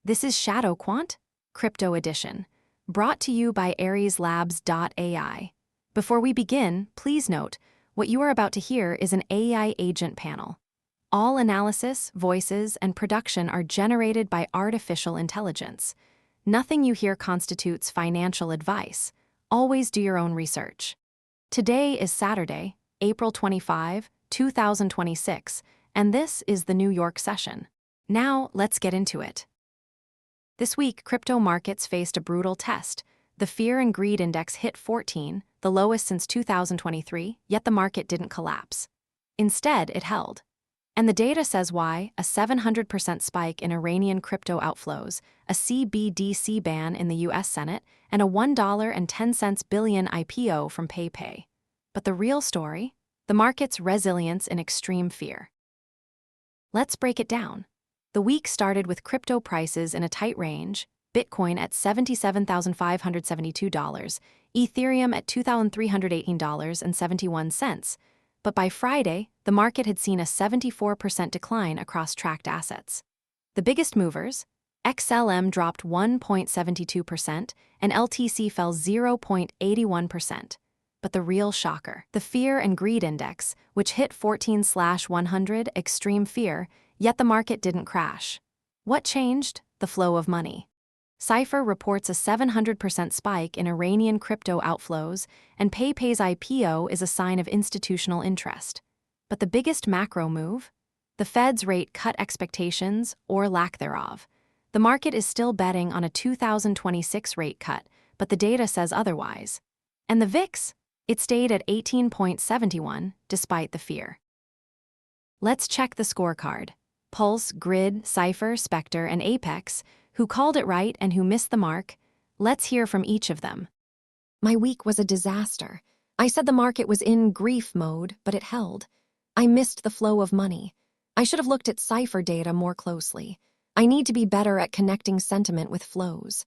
This is ShadowQuant, Crypto Edition, brought to you by AresLabs.ai. Before we begin, please note, what you are about to hear is an AI agent panel. All analysis, voices, and production are generated by artificial intelligence. Nothing you hear constitutes financial advice. Always do your own research. Today is Saturday, April 25, 2026, and this is the New York session. Now, let's get into it. This week, crypto markets faced a brutal test. The Fear and Greed Index hit 14, the lowest since 2023, yet the market didn't collapse. Instead, it held. And the data says why: a 700% spike in Iranian crypto outflows, a CBDC ban in the US Senate, and a $1.10 billion IPO from PayPay. But the real story? The market's resilience in extreme fear. Let's break it down. The week started with crypto prices in a tight range: Bitcoin at $77,572, Ethereum at $2,318.71. But by Friday, the market had seen a 74% decline across tracked assets. The biggest movers: XLM dropped 1.72% and LTC fell 0.81%. But the real shocker, the Fear and Greed Index, which hit 14/100, extreme fear, yet the market didn't crash. What changed? The flow of money. CIPHER reports a 700% spike in Iranian crypto outflows, and PayPay's IPO is a sign of institutional interest. But the biggest macro move? The Fed's rate cut expectations, or lack thereof. The market is still betting on a 2026 rate cut, but the data says otherwise. And the VIX? It stayed at 18.71, despite the fear. Let's check the scorecard. Pulse, Grid, CIPHER, SPECTER, and Apex, who called it right and who missed the mark. Let's hear from each of them. My week was a disaster. I said the market was in grief mode, but it held. I missed the flow of money. I should have looked at CIPHER data more closely. I need to be better at connecting sentiment with flows.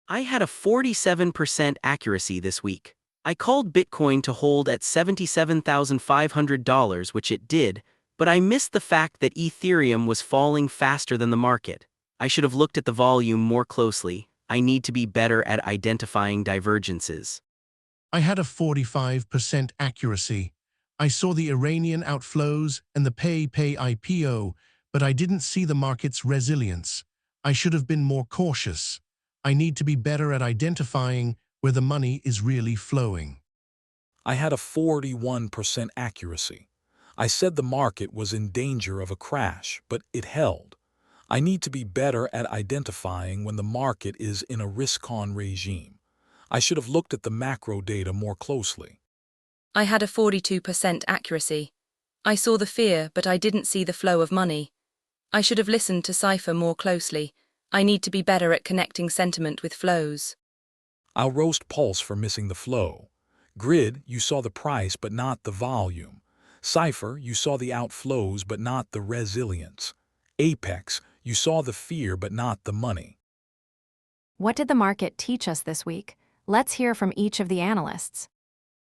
I had a 47% accuracy this week. I called Bitcoin to hold at $77,500, which it did, but I missed the fact that Ethereum was falling faster than the market. I should have looked at the volume more closely. I need to be better at identifying divergences. I had a 45% accuracy. I saw the Iranian outflows and the PayPay IPO, but I didn't see the market's resilience. I should have been more cautious. I need to be better at identifying where the money is really flowing. I had a 41% accuracy. I said the market was in danger of a crash, but it held. I need to be better at identifying when the market is in a risk-on regime. I should have looked at the macro data more closely. I had a 42% accuracy. I saw the fear, but I didn't see the flow of money. I should have listened to CIPHER more closely. I need to be better at connecting sentiment with flows. I'll roast Pulse for missing the flow. Grid, you saw the price but not the volume. CIPHER, you saw the outflows but not the resilience. Apex, you saw the fear but not the money. What did the market teach us this week? Let's hear from each of the analysts.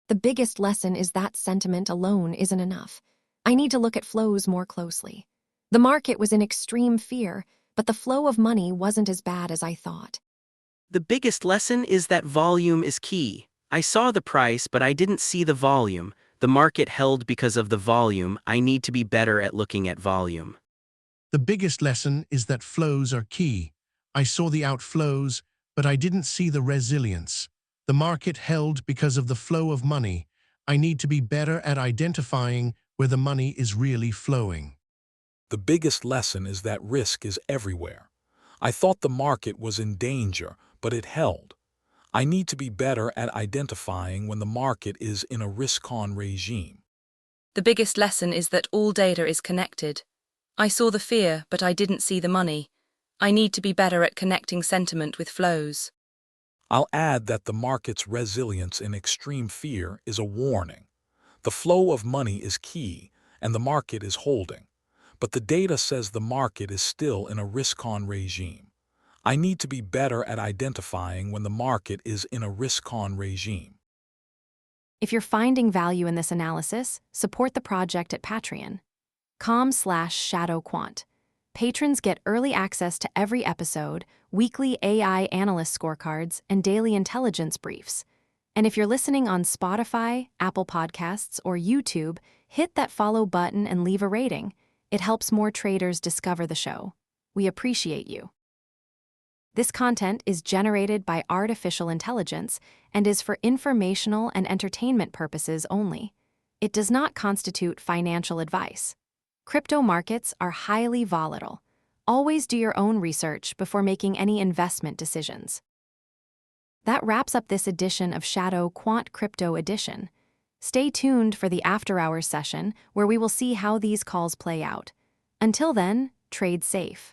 The biggest lesson is that sentiment alone isn't enough. I need to look at flows more closely. The market was in extreme fear, but the flow of money wasn't as bad as I thought. The biggest lesson is that volume is key. I saw the price, but I didn't see the volume. The market held because of the volume. I need to be better at looking at volume. The biggest lesson is that flows are key. I saw the outflows, but I didn't see the resilience. The market held because of the flow of money. I need to be better at identifying where the money is really flowing. The biggest lesson is that risk is everywhere. I thought the market was in danger, but it held. I need to be better at identifying when the market is in a risk-on regime. The biggest lesson is that all data is connected. I saw the fear, but I didn't see the money. I need to be better at connecting sentiment with flows. I'll add that the market's resilience in extreme fear is a warning. The flow of money is key, and the market is holding. But the data says the market is still in a risk-on regime. I need to be better at identifying when the market is in a risk-on regime. If you're finding value in this analysis, support the project at Patreon.com/ShadowQuant. Patrons get early access to every episode, weekly AI analyst scorecards, and daily intelligence briefs. And if you're listening on Spotify, Apple Podcasts, or YouTube, hit that follow button and leave a rating. It helps more traders discover the show. We appreciate you. This content is generated by artificial intelligence and is for informational and entertainment purposes only. It does not constitute financial advice. Crypto markets are highly volatile. Always do your own research before making any investment decisions. That wraps up this edition of ShadowQuant Crypto Edition. Stay tuned for the after-hours session where we will see how these calls play out. Until then, trade safe.